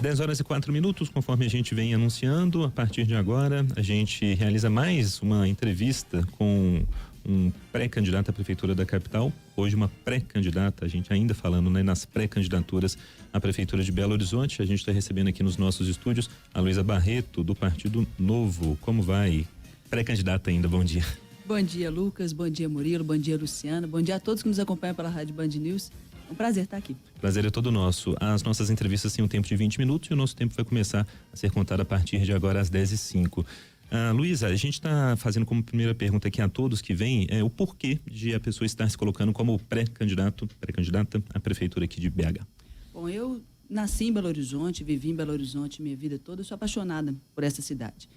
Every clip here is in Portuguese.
10h04, conforme a gente vem anunciando, a partir de agora a gente realiza mais uma entrevista com um pré-candidato à prefeitura da capital, hoje uma pré-candidata, a gente ainda falando, né, nas pré-candidaturas à prefeitura de Belo Horizonte. A gente está recebendo aqui nos nossos estúdios a Luísa Barreto, do Partido Novo. Como vai? Pré-candidata ainda, bom dia. Bom dia, Lucas, bom dia, Murilo, bom dia, Luciana, bom dia a todos que nos acompanham pela Rádio Band News. É um prazer estar aqui. Prazer é todo nosso. As nossas entrevistas têm um tempo de 20 minutos e o nosso tempo vai começar a ser contado a partir de agora às 10h05. Luísa, a gente está fazendo como primeira pergunta aqui a todos que vêm o porquê de a pessoa estar se colocando como pré-candidata à prefeitura aqui de BH. Bom, eu nasci em Belo Horizonte, vivi em Belo Horizonte minha vida toda, eu sou apaixonada por essa cidade.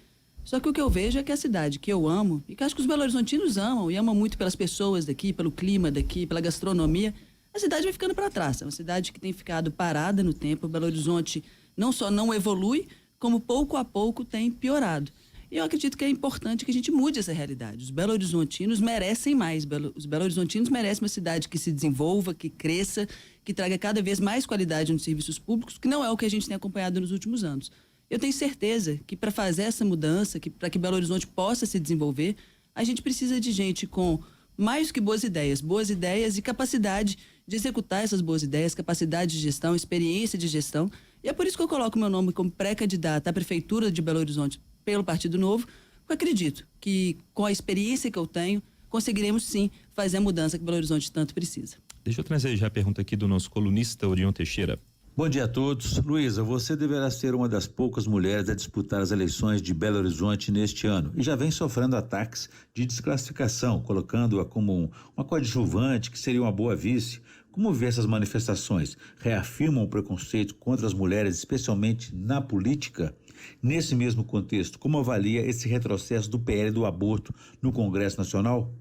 Só que o que eu vejo é que a cidade que eu amo, e que acho que os belo-horizontinos amam, e amam muito pelas pessoas daqui, pelo clima daqui, pela gastronomia, a cidade vai ficando para trás. É uma cidade que tem ficado parada no tempo. Belo Horizonte não só não evolui, como pouco a pouco tem piorado. E eu acredito que é importante que a gente mude essa realidade. Os belo-horizontinos merecem mais. Os belo-horizontinos merecem uma cidade que se desenvolva, que cresça, que traga cada vez mais qualidade nos serviços públicos, que não é o que a gente tem acompanhado nos últimos anos. Eu tenho certeza que para fazer essa mudança, para que Belo Horizonte possa se desenvolver, a gente precisa de gente com mais que boas ideias e capacidade de executar essas boas ideias, capacidade de gestão, experiência de gestão. E é por isso que eu coloco meu nome como pré-candidata à prefeitura de Belo Horizonte pelo Partido Novo, porque eu acredito que com a experiência que eu tenho, conseguiremos sim fazer a mudança que Belo Horizonte tanto precisa. Deixa eu trazer já a pergunta aqui do nosso colunista Orion Teixeira. Bom dia a todos. Luísa, você deverá ser uma das poucas mulheres a disputar as eleições de Belo Horizonte neste ano e já vem sofrendo ataques de desclassificação, colocando-a como uma coadjuvante que seria uma boa vice. Como vê essas manifestações? Reafirmam o preconceito contra as mulheres, especialmente na política? Nesse mesmo contexto, como avalia esse retrocesso do PL do aborto no Congresso Nacional?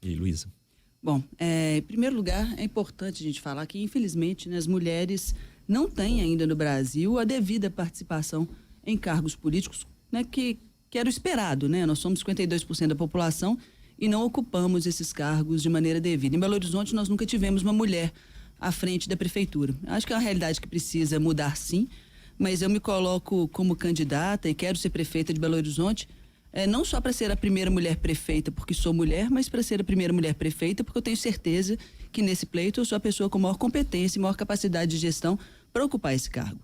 E Luísa? Bom, em primeiro lugar, é importante a gente falar que, infelizmente, né, as mulheres não têm ainda no Brasil a devida participação em cargos políticos, né, que era o esperado, né? Nós somos 52% da população e não ocupamos esses cargos de maneira devida. Em Belo Horizonte, nós nunca tivemos uma mulher à frente da prefeitura. Acho que é uma realidade que precisa mudar, sim, mas eu me coloco como candidata e quero ser prefeita de Belo Horizonte, não só para ser a primeira mulher prefeita porque sou mulher, mas para ser a primeira mulher prefeita porque eu tenho certeza que nesse pleito eu sou a pessoa com maior competência e maior capacidade de gestão para ocupar esse cargo.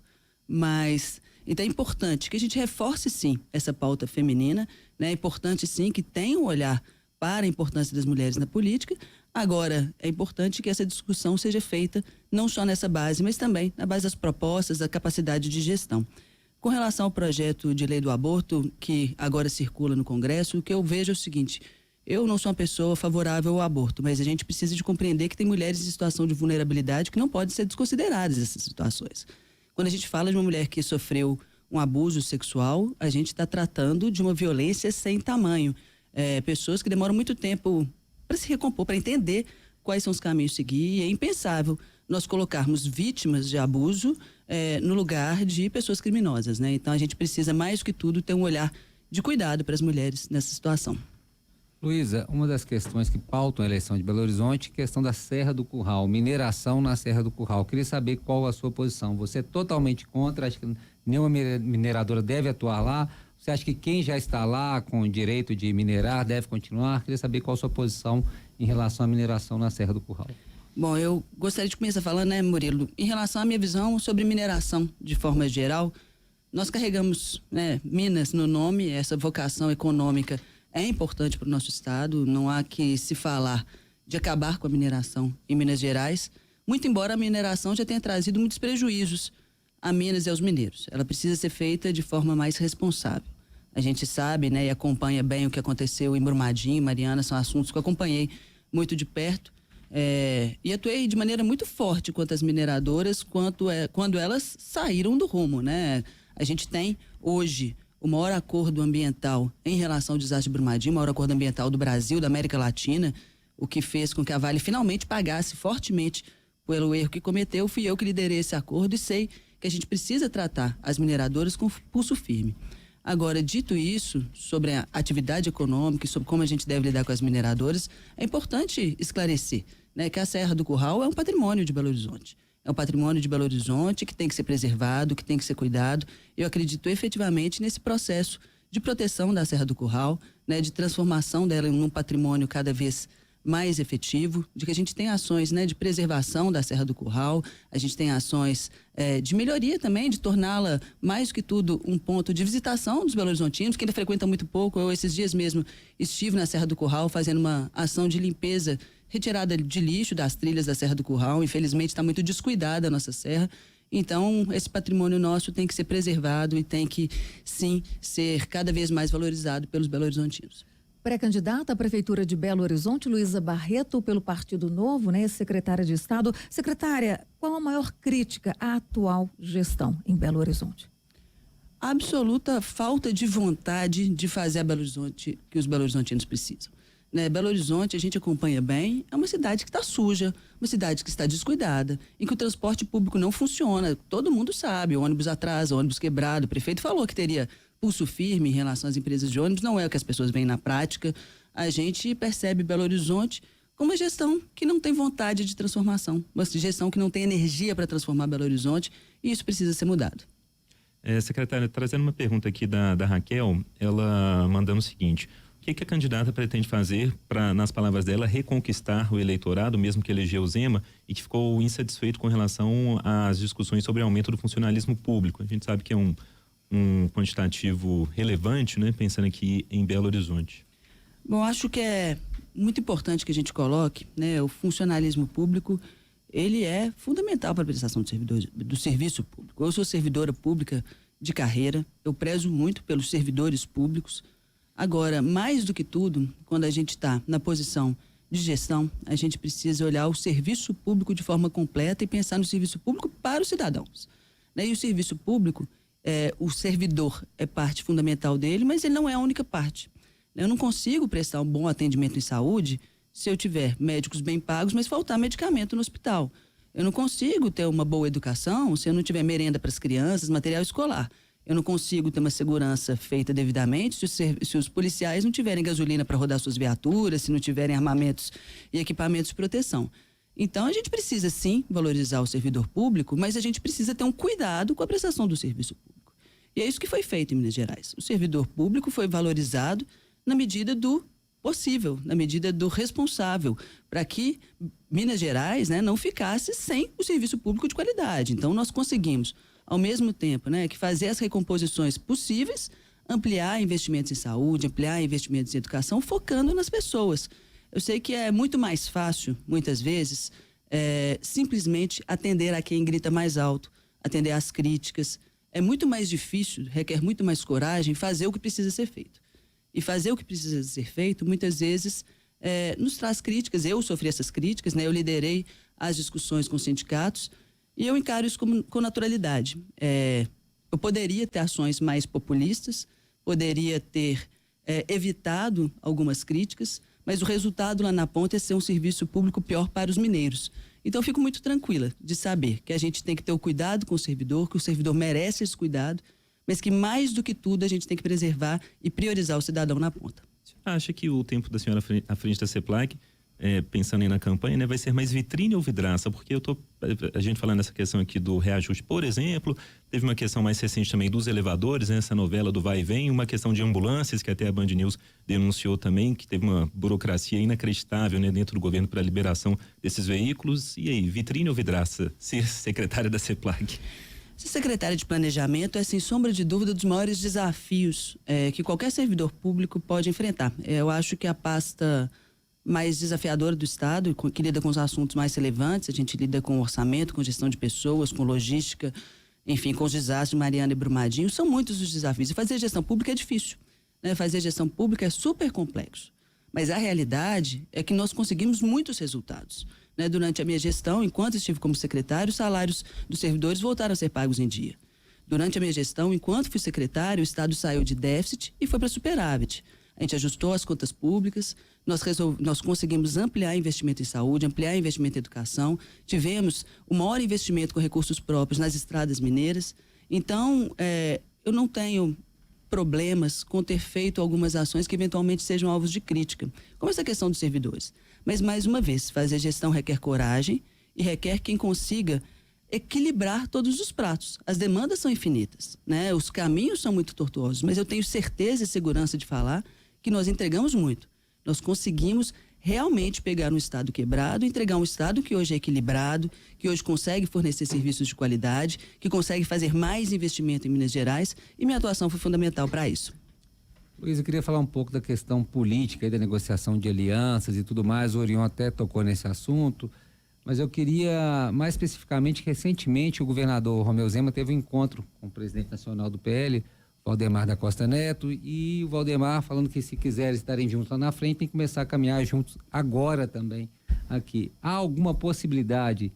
Mas, então é importante que a gente reforce sim essa pauta feminina, né? É importante sim que tenha um olhar para a importância das mulheres na política. Agora, é importante que essa discussão seja feita não só nessa base, mas também na base das propostas, da capacidade de gestão. Com relação ao projeto de lei do aborto, que agora circula no Congresso, o que eu vejo é o seguinte: eu não sou uma pessoa favorável ao aborto, mas a gente precisa de compreender que tem mulheres em situação de vulnerabilidade que não podem ser desconsideradas essas situações. Quando a gente fala de uma mulher que sofreu um abuso sexual, a gente está tratando de uma violência sem tamanho. Pessoas que demoram muito tempo para se recompor, para entender quais são os caminhos a seguir. E é impensável nós colocarmos vítimas de abuso no lugar de pessoas criminosas, né? Então a gente precisa, mais do que tudo, ter um olhar de cuidado para as mulheres nessa situação. Luísa, uma das questões que pautam a eleição de Belo Horizonte é a questão da Serra do Curral, mineração na Serra do Curral. Queria saber qual a sua posição. Você é totalmente contra, acha que nenhuma mineradora deve atuar lá? Você acha que quem já está lá com o direito de minerar deve continuar? Queria saber qual a sua posição em relação à mineração na Serra do Curral. Bom, eu gostaria de começar falando, né, Murilo, em relação à minha visão sobre mineração de forma geral. Nós carregamos, né, Minas no nome, essa vocação econômica é importante para o nosso estado, não há que se falar de acabar com a mineração em Minas Gerais, muito embora a mineração já tenha trazido muitos prejuízos a Minas e aos mineiros. Ela precisa ser feita de forma mais responsável. A gente sabe, né, e acompanha bem o que aconteceu em Brumadinho, Mariana, são assuntos que eu acompanhei muito de perto, e atuei de maneira muito forte quanto às mineradoras, quando elas saíram do rumo, né? A gente tem hoje o maior acordo ambiental em relação ao desastre de Brumadinho, o maior acordo ambiental do Brasil, da América Latina, o que fez com que a Vale finalmente pagasse fortemente pelo erro que cometeu. Fui eu que liderei esse acordo e sei que a gente precisa tratar as mineradoras com pulso firme. Agora, dito isso, sobre a atividade econômica e sobre como a gente deve lidar com as mineradoras, é importante esclarecer, né, que a Serra do Curral é um patrimônio de Belo Horizonte. É um patrimônio de Belo Horizonte que tem que ser preservado, que tem que ser cuidado. Eu acredito efetivamente nesse processo de proteção da Serra do Curral, né, de transformação dela em um patrimônio cada vez mais efetivo, de que a gente tem ações, né, de preservação da Serra do Curral, a gente tem ações de melhoria também, de torná-la, mais do que tudo, um ponto de visitação dos belo-horizontinos, que ainda frequentam muito pouco. Eu, esses dias mesmo, estive na Serra do Curral fazendo uma ação de limpeza, retirada de lixo das trilhas da Serra do Curral. Infelizmente, está muito descuidada a nossa serra. Então, esse patrimônio nosso tem que ser preservado e tem que, sim, ser cada vez mais valorizado pelos belo-horizontinos. Pré-candidata à Prefeitura de Belo Horizonte, Luísa Barreto, pelo Partido Novo, né? Secretária de Estado. Secretária, qual a maior crítica à atual gestão em Belo Horizonte? A absoluta falta de vontade de fazer a Belo Horizonte que os belo-horizontinos precisam. Né? Belo Horizonte, a gente acompanha bem, é uma cidade que está suja, uma cidade que está descuidada, em que o transporte público não funciona. Todo mundo sabe, o ônibus atrasa, o ônibus quebrado. O prefeito falou que teria pulso firme em relação às empresas de ônibus, não é o que as pessoas veem na prática. A gente percebe Belo Horizonte como uma gestão que não tem vontade de transformação, uma gestão que não tem energia para transformar Belo Horizonte, e isso precisa ser mudado. Secretária, trazendo uma pergunta aqui da Raquel, ela mandando o seguinte: o que a candidata pretende fazer para, nas palavras dela, reconquistar o eleitorado, mesmo que elegeu o Zema e que ficou insatisfeito com relação às discussões sobre o aumento do funcionalismo público? A gente sabe que é um quantitativo relevante, né, pensando aqui em Belo Horizonte. Bom, acho que é muito importante que a gente coloque, né, o funcionalismo público, ele é fundamental para a prestação do serviço público. Eu sou servidora pública de carreira, eu prezo muito pelos servidores públicos. Agora, mais do que tudo, quando a gente está na posição de gestão, a gente precisa olhar o serviço público de forma completa e pensar no serviço público para os cidadãos. Né? E o serviço público, o servidor é parte fundamental dele, mas ele não é a única parte. Eu não consigo prestar um bom atendimento em saúde se eu tiver médicos bem pagos, mas faltar medicamento no hospital. Eu não consigo ter uma boa educação se eu não tiver merenda para as crianças, material escolar. Eu não consigo ter uma segurança feita devidamente se os policiais não tiverem gasolina para rodar suas viaturas, se não tiverem armamentos e equipamentos de proteção. Então, a gente precisa, sim, valorizar o servidor público, mas a gente precisa ter um cuidado com a prestação do serviço público. E é isso que foi feito em Minas Gerais. O servidor público foi valorizado na medida do possível, na medida do responsável, para que Minas Gerais, né, não ficasse sem o serviço público de qualidade. Então, nós conseguimos, ao mesmo tempo, né, que fazer as recomposições possíveis, ampliar investimentos em saúde, ampliar investimentos em educação, focando nas pessoas. Eu sei que é muito mais fácil, muitas vezes, simplesmente atender a quem grita mais alto, atender às críticas. É muito mais difícil, requer muito mais coragem fazer o que precisa ser feito. E fazer o que precisa ser feito, muitas vezes, nos traz críticas. Eu sofri essas críticas, né? Eu liderei as discussões com os sindicatos e eu encaro isso com naturalidade. Eu poderia ter ações mais populistas, poderia ter evitado algumas críticas, mas o resultado lá na ponta é ser um serviço público pior para os mineiros. Então, eu fico muito tranquila de saber que a gente tem que ter o cuidado com o servidor, que o servidor merece esse cuidado, mas que, mais do que tudo, a gente tem que preservar e priorizar o cidadão na ponta. Você acha que o tempo da senhora à frente da CEPLAC, pensando aí na campanha, né, vai ser mais vitrine ou vidraça? Porque a gente falando nessa questão aqui do reajuste, por exemplo, teve uma questão mais recente também dos elevadores, né, essa novela do vai e vem, uma questão de ambulâncias, que até a Band News denunciou também, que teve uma burocracia inacreditável, né, dentro do governo para a liberação desses veículos. E aí, vitrine ou vidraça, ser secretária da CEPLAC? Ser secretária de planejamento é, sem sombra de dúvida, um dos maiores desafios que qualquer servidor público pode enfrentar. Eu acho que a pasta mais desafiadora do Estado, que lida com os assuntos mais relevantes, a gente lida com orçamento, com gestão de pessoas, com logística, enfim, com os desastres, Mariana e Brumadinho, são muitos os desafios. E fazer gestão pública é difícil, né? Fazer gestão pública é super complexo. Mas a realidade é que nós conseguimos muitos resultados. Né? Durante a minha gestão, enquanto estive como secretário, os salários dos servidores voltaram a ser pagos em dia. Durante a minha gestão, enquanto fui secretário, o Estado saiu de déficit e foi para superávit. A gente ajustou as contas públicas, nós conseguimos ampliar investimento em saúde, ampliar investimento em educação, tivemos o maior investimento com recursos próprios nas estradas mineiras. Então, eu não tenho problemas com ter feito algumas ações que eventualmente sejam alvos de crítica, como essa questão dos servidores. Mas, mais uma vez, fazer gestão requer coragem e requer quem consiga equilibrar todos os pratos. As demandas são infinitas, né? Os caminhos são muito tortuosos, mas eu tenho certeza e segurança de falar que nós entregamos muito. Nós conseguimos realmente pegar um estado quebrado, entregar um estado que hoje é equilibrado, que hoje consegue fornecer serviços de qualidade, que consegue fazer mais investimento em Minas Gerais, e minha atuação foi fundamental para isso. Luiz, eu queria falar um pouco da questão política e da negociação de alianças e tudo mais. O Orion até tocou nesse assunto, mas eu queria, mais especificamente, recentemente o governador Romeu Zema teve um encontro com o presidente nacional do PL, Valdemar da Costa Neto, e o Valdemar falando que se quiserem estarem juntos lá na frente, tem que começar a caminhar juntos agora também aqui. Há alguma possibilidade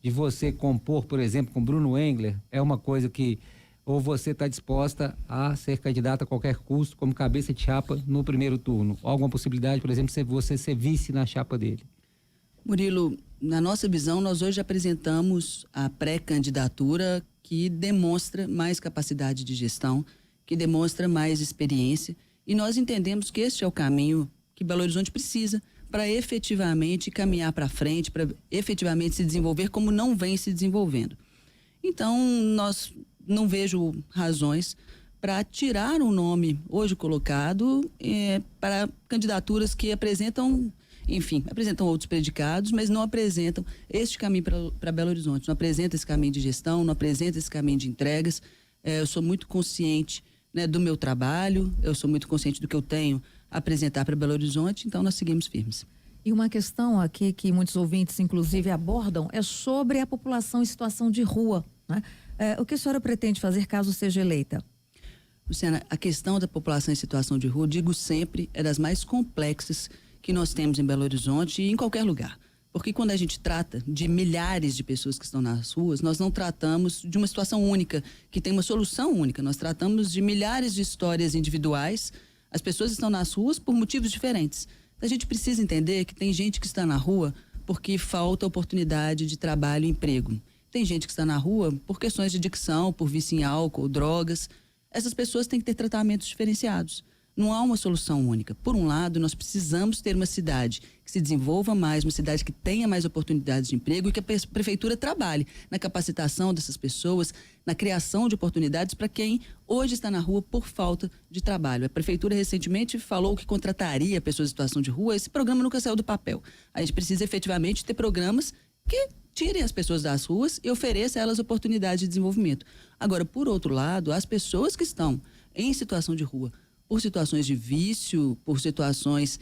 de você compor, por exemplo, com Bruno Engler? É uma coisa que, ou você está disposta a ser candidata a qualquer custo como cabeça de chapa no primeiro turno? Ou alguma possibilidade, por exemplo, de você ser vice na chapa dele? Murilo, na nossa visão, nós hoje apresentamos a pré-candidatura que demonstra mais capacidade de gestão, que demonstra mais experiência, e nós entendemos que este é o caminho que Belo Horizonte precisa para efetivamente caminhar para frente, para efetivamente se desenvolver como não vem se desenvolvendo. Então, nós não vejo razões para tirar o nome hoje colocado para candidaturas que apresentam outros predicados, mas não apresentam este caminho para Belo Horizonte, não apresenta esse caminho de gestão, não apresenta esse caminho de entregas. Eu sou muito consciente, né, do meu trabalho, eu sou muito consciente do que eu tenho a apresentar para Belo Horizonte, então nós seguimos firmes. E uma questão aqui que muitos ouvintes, inclusive, abordam é sobre a população em situação de rua, né? O que a senhora pretende fazer caso seja eleita? Luciana, a questão da população em situação de rua, digo sempre, é das mais complexas que nós temos em Belo Horizonte e em qualquer lugar. Porque quando a gente trata de milhares de pessoas que estão nas ruas, nós não tratamos de uma situação única, que tem uma solução única. Nós tratamos de milhares de histórias individuais. As pessoas estão nas ruas por motivos diferentes. A gente precisa entender que tem gente que está na rua porque falta oportunidade de trabalho e emprego. Tem gente que está na rua por questões de adicção, por vício em álcool, drogas. Essas pessoas têm que ter tratamentos diferenciados. Não há uma solução única. Por um lado, nós precisamos ter uma cidade que se desenvolva mais, uma cidade que tenha mais oportunidades de emprego e que a prefeitura trabalhe na capacitação dessas pessoas, na criação de oportunidades para quem hoje está na rua por falta de trabalho. A prefeitura recentemente falou que contrataria pessoas em situação de rua. Esse programa nunca saiu do papel. A gente precisa efetivamente ter programas que tirem as pessoas das ruas e ofereçam a elas oportunidades de desenvolvimento. Agora, por outro lado, as pessoas que estão em situação de rua, por situações de vício, por situações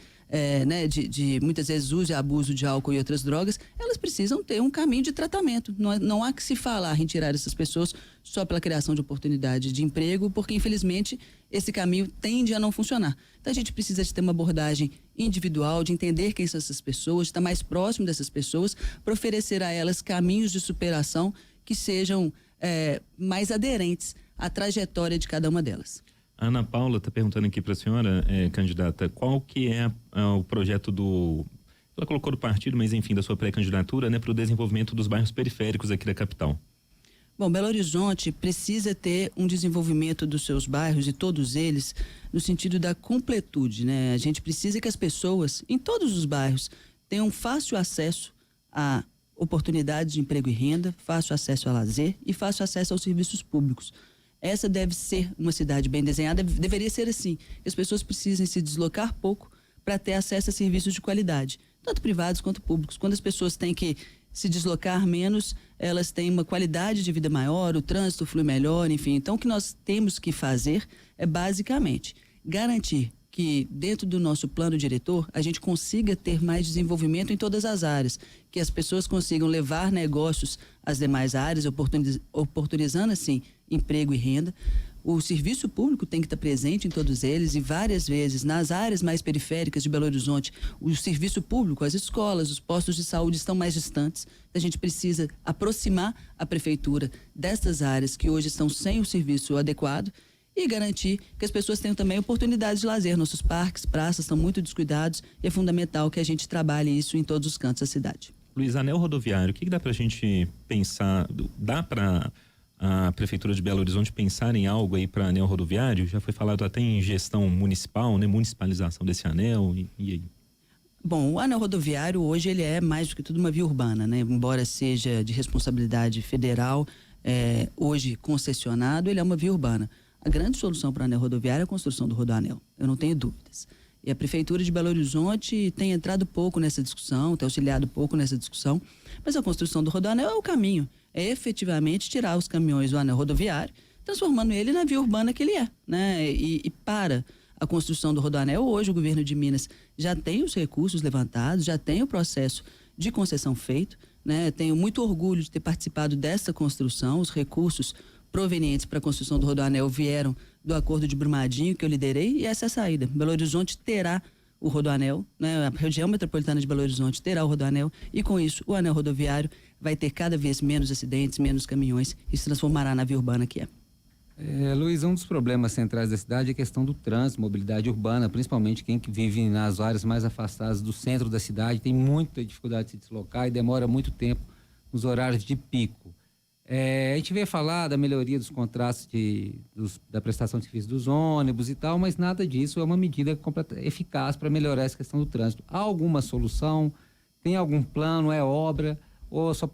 de muitas vezes uso e abuso de álcool e outras drogas, elas precisam ter um caminho de tratamento. Não há que se falar em tirar essas pessoas só pela criação de oportunidade de emprego, porque infelizmente esse caminho tende a não funcionar. Então a gente precisa de ter uma abordagem individual, de entender quem são essas pessoas, de estar mais próximo dessas pessoas, para oferecer a elas caminhos de superação que sejam mais aderentes à trajetória de cada uma delas. A Ana Paula está perguntando aqui para a senhora, candidata, qual que é o projeto ela colocou do partido, mas enfim, da sua pré-candidatura, né, para o desenvolvimento dos bairros periféricos aqui da capital? Bom, Belo Horizonte precisa ter um desenvolvimento dos seus bairros e todos eles no sentido da completude, né? A gente precisa que as pessoas em todos os bairros tenham fácil acesso a oportunidades de emprego e renda, fácil acesso a lazer e fácil acesso aos serviços públicos. Essa deve ser uma cidade bem desenhada, deveria ser assim. As pessoas precisam se deslocar pouco para ter acesso a serviços de qualidade, tanto privados quanto públicos. Quando as pessoas têm que se deslocar menos, elas têm uma qualidade de vida maior, o trânsito flui melhor, enfim. Então, o que nós temos que fazer é, basicamente, garantir que dentro do nosso plano diretor a gente consiga ter mais desenvolvimento em todas as áreas, que as pessoas consigam levar negócios às demais áreas, oportunizando assim emprego e renda. O serviço público tem que estar presente em todos eles e várias vezes nas áreas mais periféricas de Belo Horizonte, o serviço público, as escolas, os postos de saúde estão mais distantes. A gente precisa aproximar a prefeitura destas áreas que hoje estão sem o serviço adequado e garantir que as pessoas tenham também oportunidades de lazer. Nossos parques, praças estão muito descuidados e é fundamental que a gente trabalhe isso em todos os cantos da cidade. Luiz, anel rodoviário, o que dá pra gente pensar, dá para a Prefeitura de Belo Horizonte pensar em algo aí para anel rodoviário? Já foi falado até em gestão municipal, né, municipalização desse anel, e aí? Bom, o anel rodoviário hoje ele é mais do que tudo uma via urbana, né? Embora seja de responsabilidade federal, hoje concessionado, ele é uma via urbana. A grande solução para o anel rodoviário é a construção do rodoanel, eu não tenho dúvidas. E a Prefeitura de Belo Horizonte tem entrado pouco nessa discussão, tem auxiliado pouco nessa discussão, mas a construção do rodoanel é o caminho, é efetivamente tirar os caminhões do anel rodoviário, transformando ele na via urbana que ele é, né? E para a construção do rodoanel, hoje o governo de Minas já tem os recursos levantados, já tem o processo de concessão feito, né? Tenho muito orgulho de ter participado dessa construção. Os recursos provenientes para a construção do rodoanel vieram do acordo de Brumadinho que eu liderei, e essa é a saída. Belo Horizonte terá o rodoanel, né? A região metropolitana de Belo Horizonte terá o rodoanel, e com isso o anel rodoviário vai ter cada vez menos acidentes, menos caminhões, e se transformará na via urbana que é. Luiz, um dos problemas centrais da cidade é a questão do trânsito, mobilidade urbana, principalmente quem vive nas áreas mais afastadas do centro da cidade, tem muita dificuldade de se deslocar e demora muito tempo nos horários de pico. A gente veio falar da melhoria dos contratos da prestação de serviço dos ônibus e tal, mas nada disso é uma medida eficaz para melhorar essa questão do trânsito. Há alguma solução? Tem algum plano? É obra? Ou só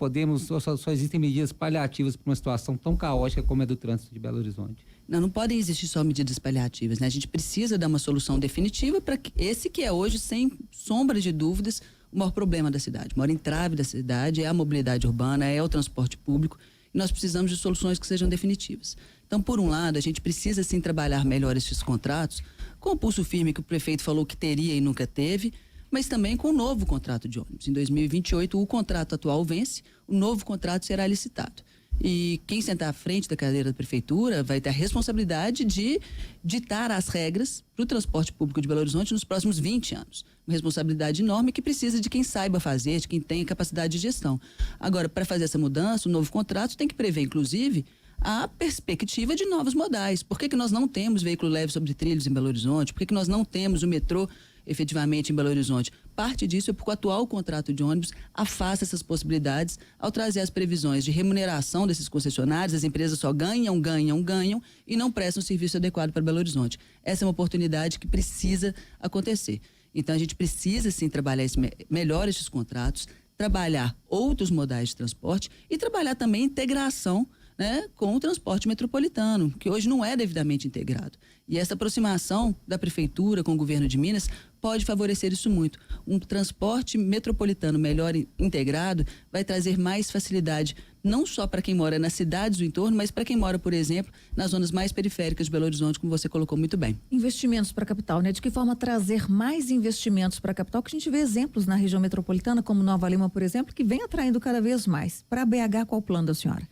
existem medidas paliativas para uma situação tão caótica como é do trânsito de Belo Horizonte? Não podem existir só medidas paliativas, né? A gente precisa dar uma solução definitiva para esse que é hoje, sem sombra de dúvidas, o maior problema da cidade. O maior entrave da cidade é a mobilidade urbana, é o transporte público, e nós precisamos de soluções que sejam definitivas. Então, por um lado, a gente precisa sim trabalhar melhor esses contratos, com o pulso firme que o prefeito falou que teria e nunca teve, mas também com o novo contrato de ônibus. Em 2028, o contrato atual vence, o novo contrato será licitado. E quem sentar à frente da cadeira da prefeitura vai ter a responsabilidade de ditar as regras para o transporte público de Belo Horizonte nos próximos 20 anos. Uma responsabilidade enorme que precisa de quem saiba fazer, de quem tenha capacidade de gestão. Agora, para fazer essa mudança, o novo contrato tem que prever, inclusive, a perspectiva de novos modais. Por que nós não temos veículo leve sobre trilhos em Belo Horizonte? Por que nós não temos o metrô efetivamente em Belo Horizonte? Parte disso é porque o atual contrato de ônibus afasta essas possibilidades ao trazer as previsões de remuneração desses concessionários. As empresas só ganham e não prestam serviço adequado para Belo Horizonte. Essa é uma oportunidade que precisa acontecer. Então a gente precisa sim trabalhar melhor esses contratos, trabalhar outros modais de transporte e trabalhar também integração, né, com o transporte metropolitano, que hoje não é devidamente integrado. E essa aproximação da prefeitura com o governo de Minas pode favorecer isso muito. Um transporte metropolitano melhor integrado vai trazer mais facilidade, não só para quem mora nas cidades do entorno, mas para quem mora, por exemplo, nas zonas mais periféricas de Belo Horizonte, como você colocou muito bem. Investimentos para a capital, né? De que forma trazer mais investimentos para a capital? Que a gente vê exemplos na região metropolitana, como Nova Lima, por exemplo, que vem atraindo cada vez mais. Para a BH, qual o plano da senhora?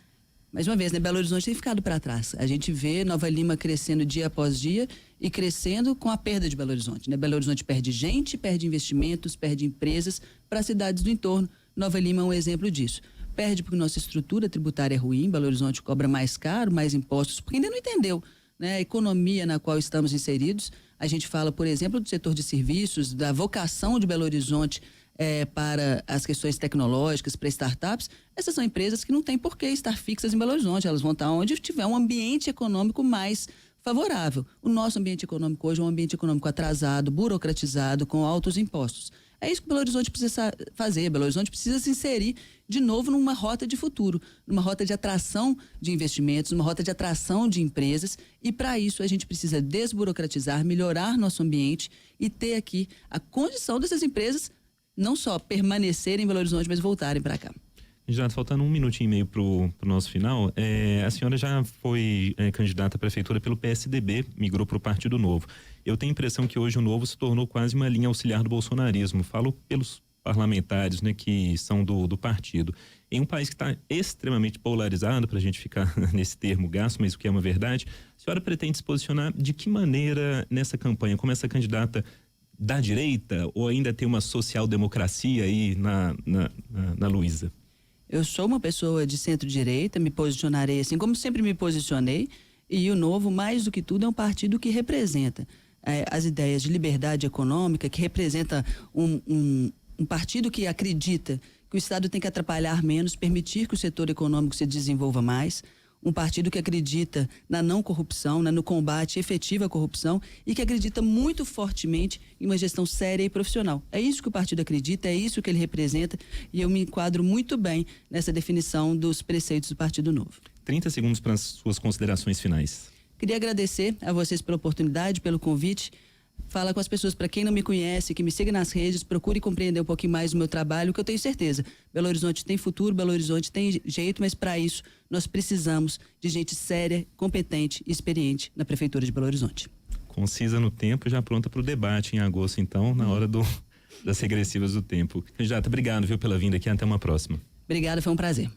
Mais uma vez, né, Belo Horizonte tem ficado para trás. A gente vê Nova Lima crescendo dia após dia e crescendo com a perda de Belo Horizonte, né? Belo Horizonte perde gente, perde investimentos, perde empresas para as cidades do entorno. Nova Lima é um exemplo disso. Perde porque nossa estrutura tributária é ruim, Belo Horizonte cobra mais caro, mais impostos, porque ainda não entendeu, né, a economia na qual estamos inseridos. A gente fala, por exemplo, do setor de serviços, da vocação de Belo Horizonte para as questões tecnológicas, para startups. Essas são empresas que não têm por que estar fixas em Belo Horizonte, elas vão estar onde tiver um ambiente econômico mais favorável. O nosso ambiente econômico hoje é um ambiente econômico atrasado, burocratizado, com altos impostos. É isso que Belo Horizonte precisa fazer. Belo Horizonte precisa se inserir de novo numa rota de futuro, numa rota de atração de investimentos, numa rota de atração de empresas, e para isso a gente precisa desburocratizar, melhorar nosso ambiente e ter aqui a condição dessas empresas não só permanecerem em Belo Horizonte, mas voltarem para cá. Já faltando 1 minutinho e meio para o nosso final, a senhora já foi candidata à prefeitura pelo PSDB, migrou para o Partido Novo. Eu tenho a impressão que hoje o Novo se tornou quase uma linha auxiliar do bolsonarismo. Falo pelos parlamentares, né, que são do partido. Em um país que está extremamente polarizado, para a gente ficar nesse termo gasto, mas o que é uma verdade, a senhora pretende se posicionar de que maneira nessa campanha, como essa candidata da direita, ou ainda tem uma social-democracia aí na Luísa? Eu sou uma pessoa de centro-direita, me posicionarei assim como sempre me posicionei, e o Novo, mais do que tudo, é um partido que representa as ideias de liberdade econômica, que representa um partido que acredita que o Estado tem que atrapalhar menos, permitir que o setor econômico se desenvolva mais, um partido que acredita na não corrupção, no combate efetivo à corrupção e que acredita muito fortemente em uma gestão séria e profissional. É isso que o partido acredita, é isso que ele representa e eu me enquadro muito bem nessa definição dos preceitos do Partido Novo. 30 segundos para as suas considerações finais. Queria agradecer a vocês pela oportunidade, pelo convite. Fala com as pessoas, para quem não me conhece, que me siga nas redes, procure compreender um pouquinho mais o meu trabalho, que eu tenho certeza. Belo Horizonte tem futuro, Belo Horizonte tem jeito, mas para isso nós precisamos de gente séria, competente e experiente na Prefeitura de Belo Horizonte. Concisa no tempo, já pronta para o debate em agosto, então, na hora das regressivas do tempo. Candidata, obrigado, viu, pela vinda aqui, até uma próxima. Obrigada, foi um prazer.